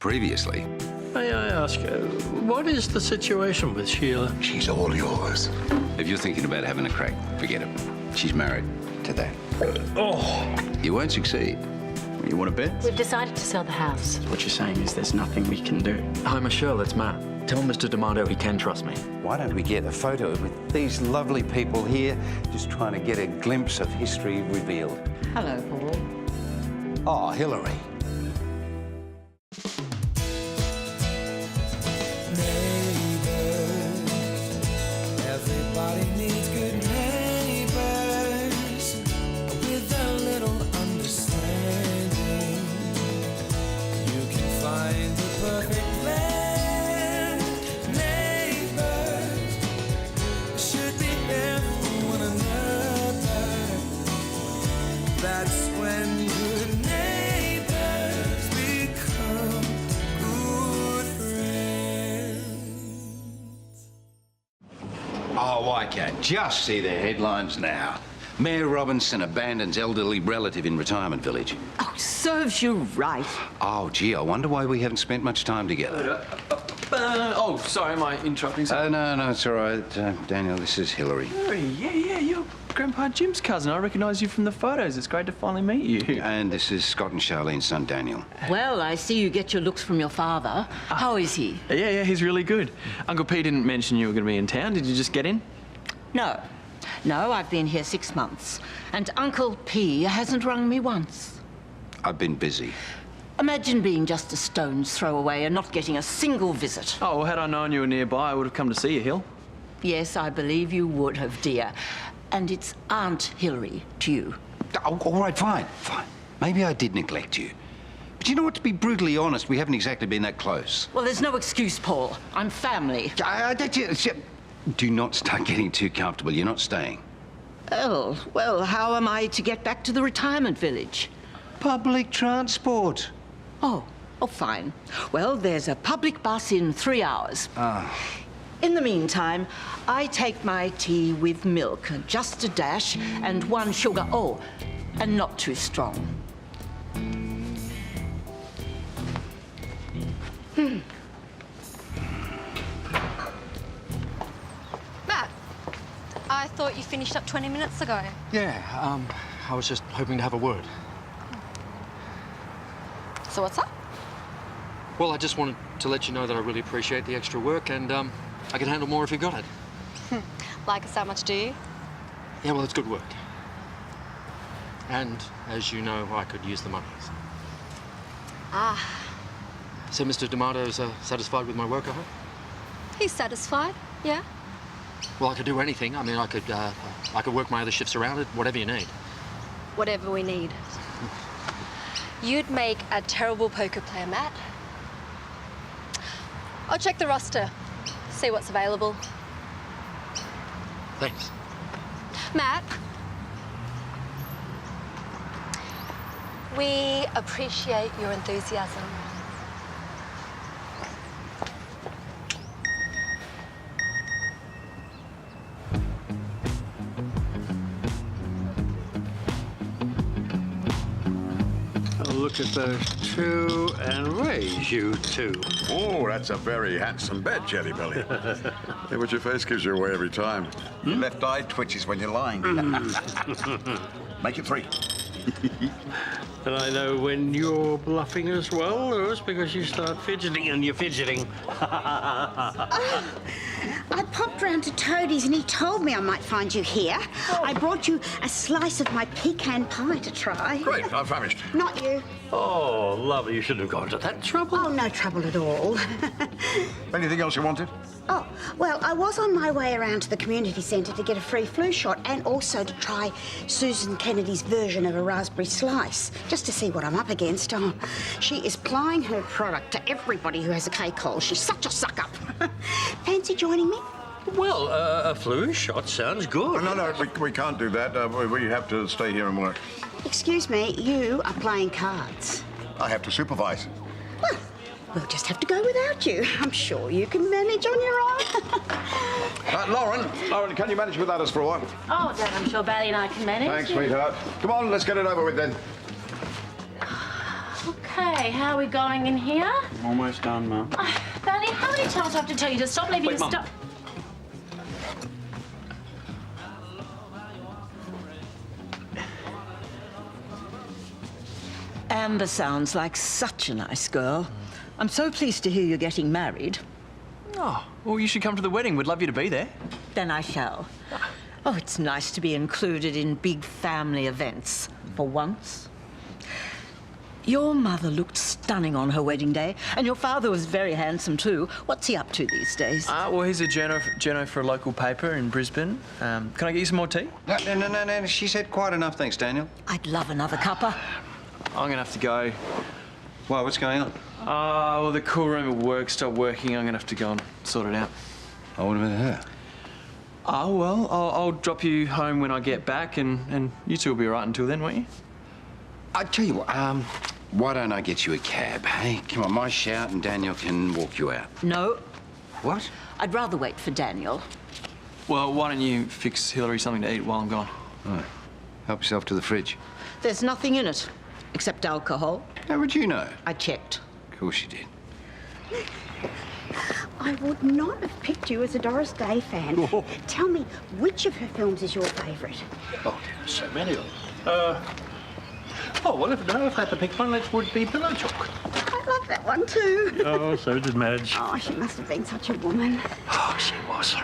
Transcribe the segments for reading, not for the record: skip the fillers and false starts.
Previously. May I ask, what is the situation with Sheila? She's all yours. If you're thinking about having a crack, forget it. She's married to that. Oh! You won't succeed. You want to bet? We've decided to sell the house. What you're saying is there's nothing we can do. Hi, Michelle, it's Matt. Tell Mr. D'Amato he can trust me. Why don't we get a photo with these lovely people here, just trying to get a glimpse of history revealed? Hello, Paul. Oh, Hilary. Everybody needs good neighbors with a little understanding. You can find the perfect blend. Neighbors should be there for one another. That's when good neighbors become good friends. Oh, I can just see the headlines now. Mayor Robinson abandons elderly relative in retirement village. Oh, serves you right. Oh, gee, I wonder why we haven't spent much time together. Oh, sorry, am I interrupting something? No, it's all right. Daniel, this is Hilary. Yeah, you're Grandpa Jim's cousin. I recognise you from the photos. It's great to finally meet you. And this is Scott and Charlene's son, Daniel. Well, I see you get your looks from your father. How is he? Yeah, he's really good. Uncle P didn't mention you were going to be in town. Did you just get in? No, I've been here 6 months, and Uncle P hasn't rung me once. I've been busy. Imagine being just a stone's throw away and not getting a single visit. Oh, well, had I known you were nearby, I would have come to see you, Hill. Yes, I believe you would have, dear. And it's Aunt Hilary to you. Oh, all right, fine. Maybe I did neglect you. But you know what, to be brutally honest, we haven't exactly been that close. Well, there's no excuse, Paul. I'm family. Do not start getting too comfortable. You're not staying. Oh, well, how am I to get back to the retirement village? Public transport. Oh, fine. Well, there's a public bus in 3 hours. In the meantime, I take my tea with milk, just a dash, and 1 sugar. Oh, and not too strong. Matt, I thought you finished up 20 minutes ago. Yeah, I was just hoping to have a word. So what's up? Well, I just wanted to let you know that I really appreciate the extra work and I can handle more if you got it. Like us how much do you? Yeah, well, it's good work. And, as you know, I could use the money. Ah, So Mr. D'Amato's satisfied with my work, I hope? he's satisfied, yeah? Well, I could do anything. I mean, I could work my other shifts around it, whatever you need. Whatever we need. You'd make a terrible poker player, Matt. I'll check the roster, see what's available. Thanks. Matt, we appreciate your enthusiasm. Look at those two and raise you two. Oh, that's a very handsome bed, Jelly Belly. Yeah, but your face gives you away every time. Your left eye twitches when you're lying. Make it 3. And I know when you're bluffing as well, Lewis, because you start fidgeting and you're fidgeting. I popped round to Toadie's and he told me I might find you here. I brought you a slice of my pecan pie to try. Great, I'm famished. Not you. Oh, lovely. You shouldn't have gone to that trouble. Oh, no trouble at all. Anything else you wanted? Oh, well, I was on my way around to the community centre to get a free flu shot and also to try Susan Kennedy's version of a raspberry slice, just to see what I'm up against. Oh, she is plying her product to everybody who has a K-Cole. She's such a suck-up. Fancy joining me? Well, a flu shot sounds good. No, we can't do that. We have to stay here and work. Excuse me, you are playing cards. I have to supervise. Well, we'll just have to go without you. I'm sure you can manage on your own. Lauren, can you manage without us for a while? Oh, Dad, I'm sure Barry and I can manage. Thanks, sweetheart. Come on, let's get it over with then. Okay. Okay, how are we going in here? I'm almost done, Mum. Barney, how many times do I have to tell you to stop leaving Wait, Mum. stuff? Amber sounds like such a nice girl. I'm so pleased to hear you're getting married. Oh, well, you should come to the wedding. We'd love you to be there. Then I shall. Oh, it's nice to be included in big family events for once. Your mother looked stunning on her wedding day, and your father was very handsome too. What's he up to these days? Well, he's a journo for a local paper in Brisbane. Can I get you some more tea? No. She's had quite enough, thanks, Daniel. I'd love another cuppa. I'm gonna have to go. Why, what's going on? Well, the cool room at work stopped working. I'm gonna have to go and sort it out. Oh, what about her? Oh, well, I'll drop you home when I get back, and you two will be all right until then, won't you? I tell you what, why don't I get you a cab, hey? Come on, my shout and Daniel can walk you out. No, What? I'd rather wait for Daniel. Well, why don't you fix Hilary something to eat while I'm gone? Right. Help yourself to the fridge. There's nothing in it, except alcohol. How would you know? I checked. Of course you did. I would not have picked you as a Doris Day fan. Oh. Tell me, which of her films is your favourite? Oh, so many of them. Oh, well, if I had to pick one, it would be Pillow Talk. I love that one too. Oh, so did Madge. Oh, she must have been such a woman. Oh, she was.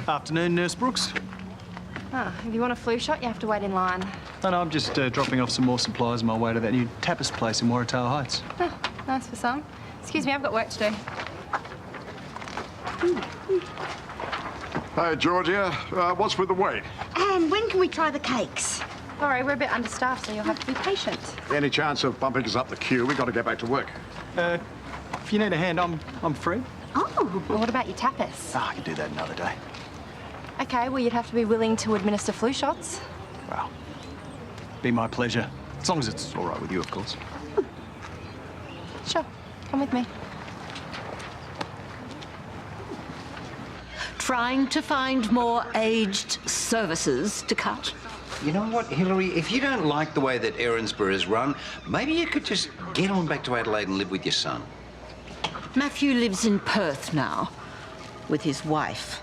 Afternoon, Nurse Brooks. Oh, if you want a flu shot, you have to wait in line. No, I'm just dropping off some more supplies on my way to that new tapas place in Waratah Heights. Oh, nice for some. Excuse me, I've got work to do. Hey, Georgia, what's with the wait? And when can we try the cakes? Sorry, we're a bit understaffed, so you'll have to be patient. Any chance of bumping us up the queue? We've got to get back to work. If you need a hand, I'm free. Oh, well, what about your tapas? I can do that another day. Okay, well, you'd have to be willing to administer flu shots. Well, be my pleasure. As long as it's all right with you, of course. Sure, come with me. Trying to find more aged services to cut. You know what, Hilary? If you don't like the way that Erinsborough is run, maybe you could just get on back to Adelaide and live with your son. Matthew lives in Perth now, with his wife.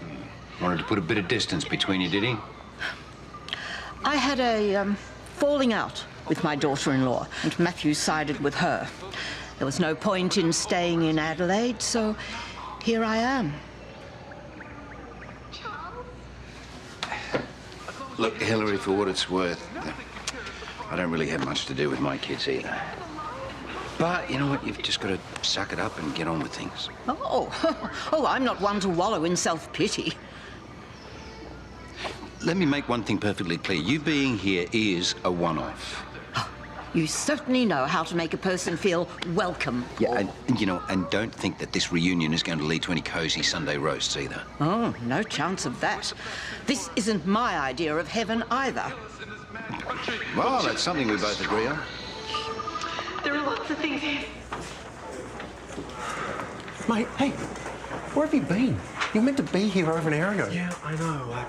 Wanted to put a bit of distance between you, did he? I had a falling out with my daughter-in-law, and Matthew sided with her. There was no point in staying in Adelaide, so here I am. Look, Hilary, for what it's worth, I don't really have much to do with my kids either. But you know what? You've just got to suck it up and get on with things. Oh, I'm not one to wallow in self-pity. Let me make one thing perfectly clear. You being here is a one-off. You certainly know how to make a person feel welcome. Yeah, and don't think that this reunion is going to lead to any cosy Sunday roasts either. Oh, no chance of that. This isn't my idea of heaven either. Well, that's something we both agree on. There are lots of things here. Mate, hey, where have you been? You were meant to be here over an hour ago. Yeah, I know.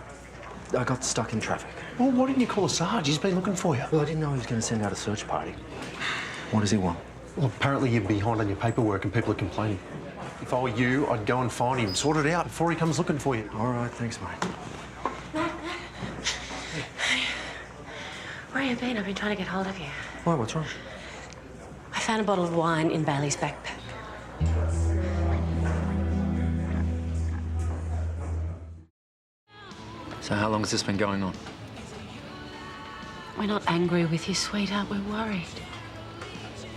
I got stuck in traffic. Well, why didn't you call Sarge? He's been looking for you. Well, I didn't know he was going to send out a search party. What does he want? Well, apparently you're behind on your paperwork and people are complaining. If I were you, I'd go and find him, sort it out before he comes looking for you. All right, thanks, mate. Where have you been? I've been trying to get hold of you. Why, what's wrong? I found a bottle of wine in Bailey's backpack. So how long has this been going on? We're not angry with you, sweetheart. We're worried.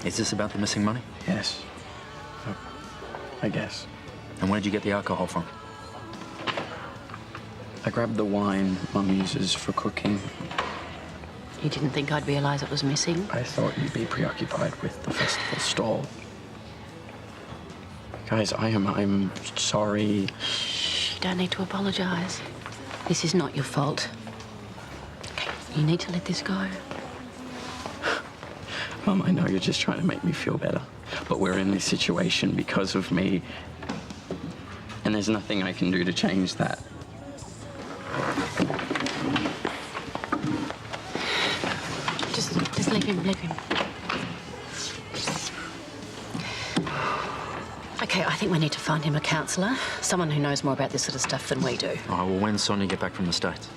Is this about the missing money? Yes. I guess. And where did you get the alcohol from? I grabbed the wine Mum uses for cooking. You didn't think I'd realise it was missing? I thought you'd be preoccupied with the festival stall. Guys, I'm sorry. Shh, you don't need to apologise. This is not your fault. Okay, you need to let this go. Mum, I know you're just trying to make me feel better, but we're in this situation because of me, and there's nothing I can do to change that. Just leave him, leave him. OK, I think we need to find him a counsellor, someone who knows more about this sort of stuff than we do. All right, well, when's Sonia get back from the States?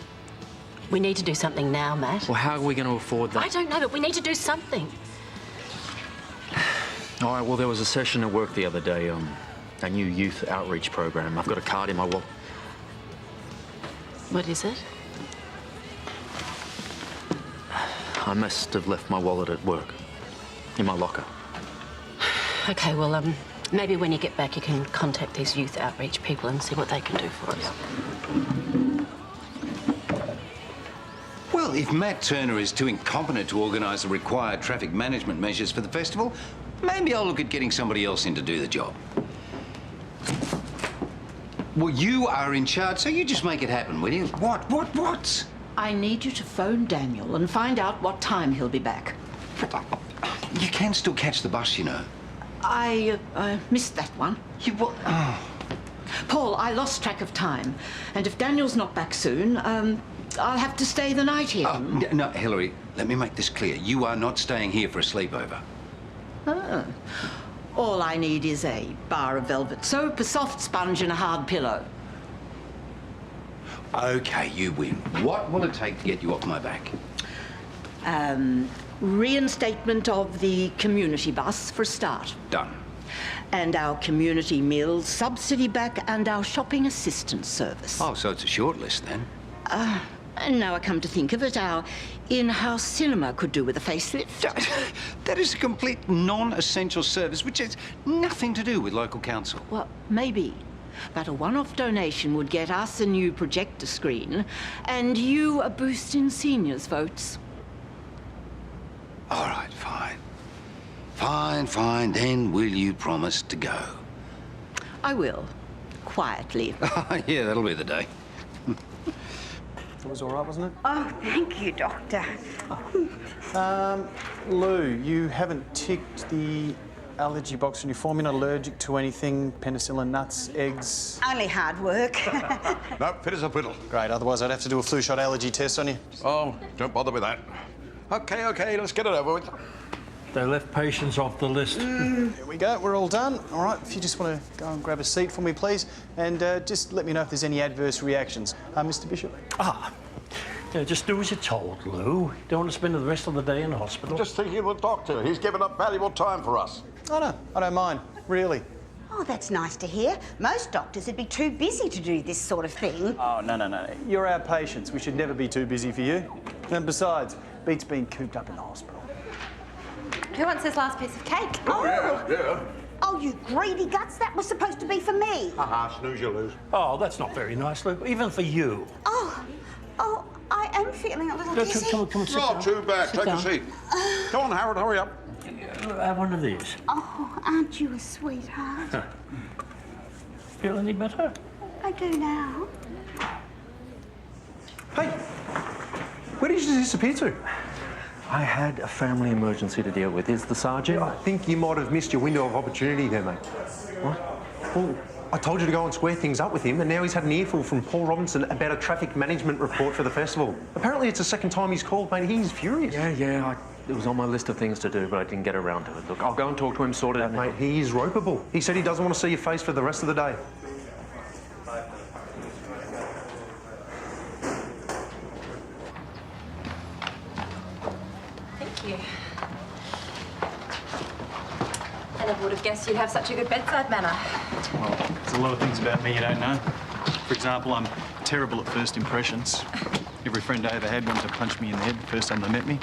We need to do something now, Matt. Well, how are we going to afford that? I don't know, but we need to do something. All right, well, there was a session at work the other day, a new youth outreach program. I've got a card in my wallet. What is it? I must have left my wallet at work, in my locker. OK, well, maybe when you get back you can contact these youth outreach people and see what they can do for us. Well, if Matt Turner is too incompetent to organise the required traffic management measures for the festival, maybe I'll look at getting somebody else in to do the job. Well, you are in charge, so you just make it happen, will you? What? I need you to phone Daniel and find out what time he'll be back. You can still catch the bus, you know. I missed that one. You what? Oh. Paul, I lost track of time. And if Daniel's not back soon, I'll have to stay the night here. No, Hilary, let me make this clear. You are not staying here for a sleepover. Oh. All I need is a bar of velvet soap, a soft sponge and a hard pillow. OK, you win. What will it take to get you off my back? Reinstatement of the community bus for a start. Done. And our community meals subsidy back and our shopping assistance service. Oh, so it's a short list then? And now I come to think of it, our in-house cinema could do with a facelift. That is a complete non-essential service which has nothing to do with local council. Well, maybe. But a one-off donation would get us a new projector screen and you a boost in seniors' votes. All right, fine. Fine. Then will you promise to go? I will. Quietly. Yeah, that'll be the day. It was all right, wasn't it? Oh, thank you, Doctor. Lou, you haven't ticked the allergy box on your form. You're not allergic to anything, penicillin, nuts, eggs? Only hard work. No, fit as a fiddle. Great, otherwise I'd have to do a flu shot allergy test on you. Oh, don't bother with that. OK, let's get it over with. They left patients off the list. Here we go, we're all done. All right, if you just want to go and grab a seat for me, please, and just let me know if there's any adverse reactions. Mr. Bishop? Yeah, just do as you're told, Lou. Don't want to spend the rest of the day in hospital. Just thinking of the doctor. He's given up valuable time for us. Oh, no, I don't mind, really. Oh, that's nice to hear. Most doctors would be too busy to do this sort of thing. Oh, no. You're our patients. We should never be too busy for you. And besides, beats being cooped up in the hospital. Who wants this last piece of cake? Oh, Yeah. Oh, you greedy guts. That was supposed to be for me. Snooze, you lose. Oh, that's not very nice, Lou. Even for you. Oh, I am feeling a little dizzy. Come on, sit Not down. too bad. Sit Take down. a seat. Come on, Harold, hurry up. Have one of these. Oh, aren't you a sweetheart? Feel any better? I do now. Hey, where did you disappear to? I had a family emergency to deal with. Is the sergeant? I think you might have missed your window of opportunity there, mate. What? Well, I told you to go and square things up with him, and now he's had an earful from Paul Robinson about a traffic management report for the festival. Apparently it's the second time he's called, mate. He's furious. Yeah. It was on my list of things to do, but I didn't get around to it. Look, I'll go and talk to him, sort it out. Mate, he is ropeable. He said he doesn't want to see your face for the rest of the day. Thank you. I never would have guessed you'd have such a good bedside manner. Well, there's a lot of things about me you don't know. For example, I'm terrible at first impressions. Every friend I ever had wanted to punch me in the head the first time they met me.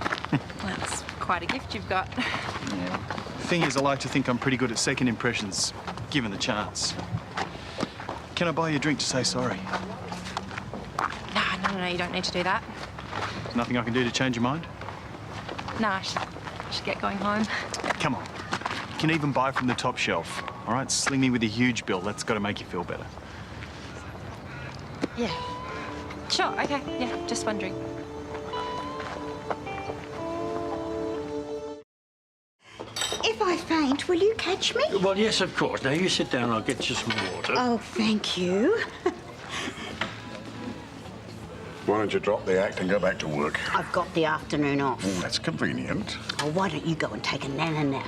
Well, that's quite a gift you've got. Yeah. The thing is, I like to think I'm pretty good at second impressions, given the chance. Can I buy you a drink to say sorry? No, you don't need to do that. There's nothing I can do to change your mind? No, I should get going home. Come on. You can even buy from the top shelf. All right, sling me with a huge bill. That's got to make you feel better. Yeah. Sure, okay. Yeah, just wondering. If I faint, will you catch me? Well, yes, of course. Now, you sit down. I'll get you some water. Oh, thank you. Why don't you drop the act and go back to work? I've got the afternoon off. That's convenient. Oh, why don't you go and take a nana nap?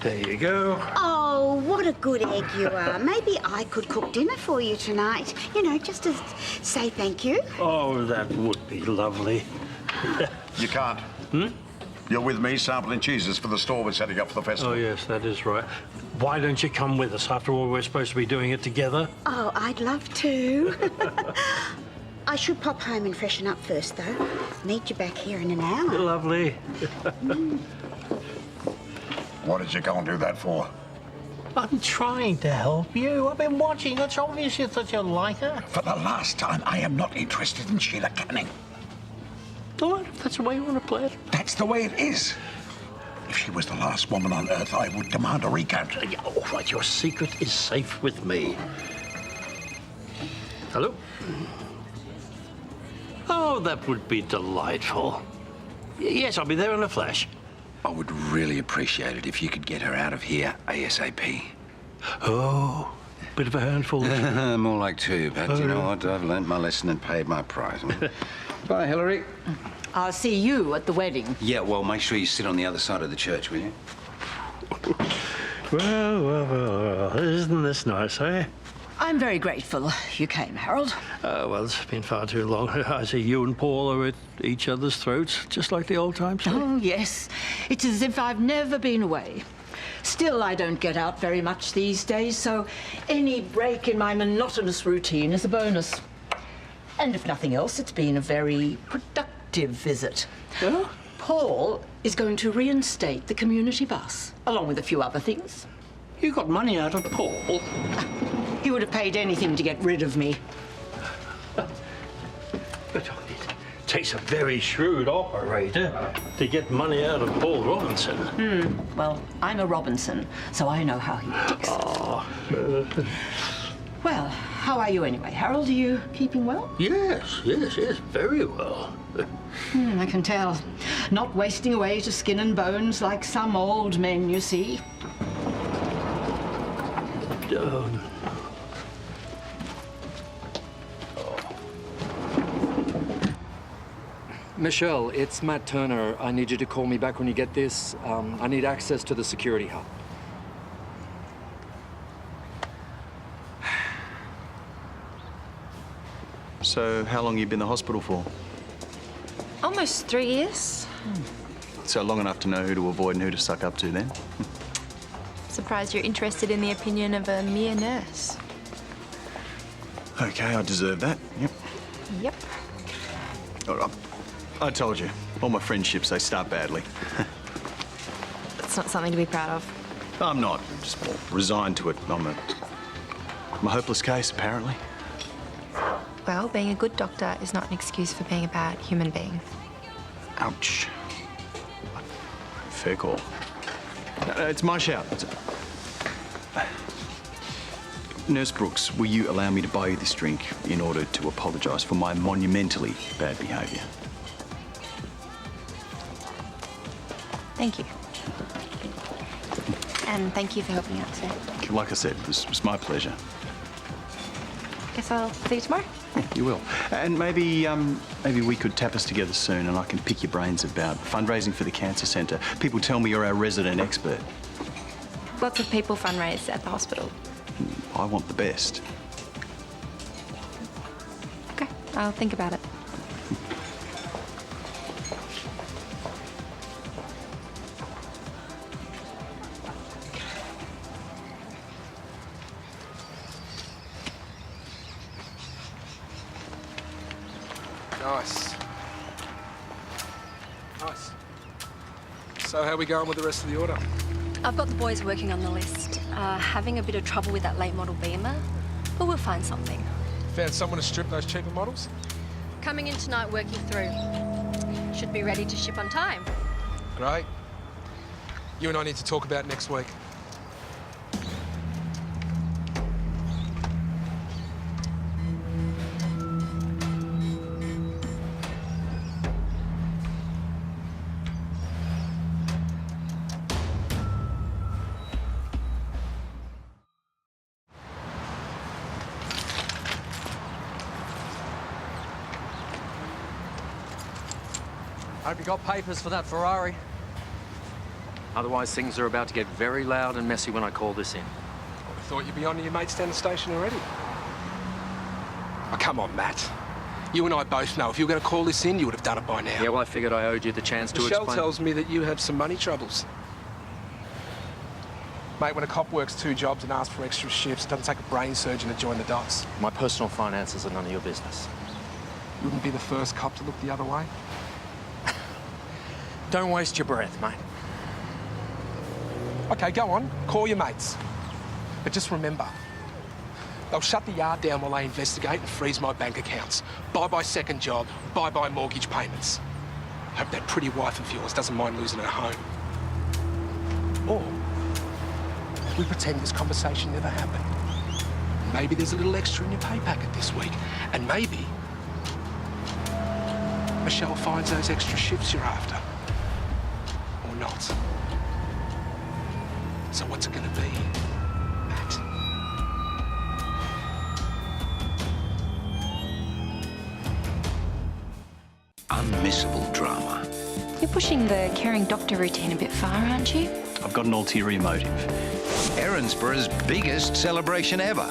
There you go. Oh, what a good egg you are. Maybe I could cook dinner for you tonight. You know, just to say thank you. Oh, that would be lovely. You can't. You're with me sampling cheeses for the store we're setting up for the festival. Oh, yes, that is right. Why don't you come with us? After all, we're supposed to be doing it together. Oh, I'd love to. I should pop home and freshen up first, though. Meet you back here in an hour. Lovely. What did you go and do that for? I'm trying to help you. I've been watching. It's obvious that you like her. For the last time, I am not interested in Sheila Canning. All right, if that's the way you want to play it. That's the way it is. If she was the last woman on Earth, I would demand a recount. All right, your secret is safe with me. Hello? Oh, that would be delightful. Yes, I'll be there in a flash. I would really appreciate it if you could get her out of here ASAP. Oh, bit of a handful. More like two, but you know what? I've learned my lesson and paid my price. Bye, Hilary. I'll see you at the wedding. Yeah, well, make sure you sit on the other side of the church, will you? Well, isn't this nice, eh? I'm very grateful you came, Harold. Well, it's been far too long. I see you and Paul are at each other's throats, just like the old times. Oh, yes. It's as if I've never been away. Still, I don't get out very much these days, so any break in my monotonous routine is a bonus. And if nothing else, it's been a very productive visit. Yeah? Paul is going to reinstate the community bus, along with a few other things. You got money out of Paul? He would have paid anything to get rid of me. But it takes a very shrewd operator to get money out of Paul Robinson. Well, I'm a Robinson, so I know how he ticks. Well, how are you anyway, Harold? Are you keeping well? Yes, very well. I can tell. Not wasting away to skin and bones like some old men, you see. Michelle, it's Matt Turner. I need you to call me back when you get this. I need access to the security hub. So, how long you been in the hospital for? Almost 3 years. So long enough to know who to avoid and who to suck up to then? Surprised you're interested in the opinion of a mere nurse. Okay, I deserve that. Yep. Yep. I told you, all my friendships, they start badly. It's not something to be proud of. I'm not. I'm just more resigned to it. I'm a hopeless case, apparently. Well, being a good doctor is not an excuse for being a bad human being. Ouch. Fair call. It's my shout. Nurse Brooks, will you allow me to buy you this drink in order to apologise for my monumentally bad behaviour? Thank you. And thank you for helping out today. Like I said, it was my pleasure. Guess I'll see you tomorrow. You will. And maybe we could tap us together soon and I can pick your brains about fundraising for the Cancer Centre. People tell me you're our resident expert. Lots of people fundraise at the hospital. I want the best. Okay, I'll think about it. Nice. Nice. So how are we going with the rest of the order? I've got the boys working on the list. Having a bit of trouble with that late model Beamer, but we'll find something. Found someone to strip those cheaper models? Coming in tonight, working through. Should be ready to ship on time. Great. You and I need to talk about next week. Hope you got papers for that Ferrari. Otherwise, things are about to get very loud and messy when I call this in. I thought you'd be on to your mates down the station already. Oh, come on, Matt. You and I both know if you were going to call this in, you would have done it by now. Yeah, well, I figured I owed you the chance to Michelle explain. tells me that you have some money troubles. Mate, when a cop works 2 jobs and asks for extra shifts, it doesn't take a brain surgeon to join the dots. My personal finances are none of your business. You wouldn't be the first cop to look the other way. Don't waste your breath, mate. OK, go on. Call your mates. But just remember, they'll shut the yard down while they investigate and freeze my bank accounts. Bye-bye second job, bye-bye mortgage payments. Hope that pretty wife of yours doesn't mind losing her home. Or we pretend this conversation never happened. Maybe there's a little extra in your pay packet this week. And maybe Michelle finds those extra shifts you're after. Or not. So what's it gonna be, Matt? Unmissable drama. You're pushing the caring doctor routine a bit far, aren't you? I've got an ulterior motive. Erinsborough's biggest celebration ever.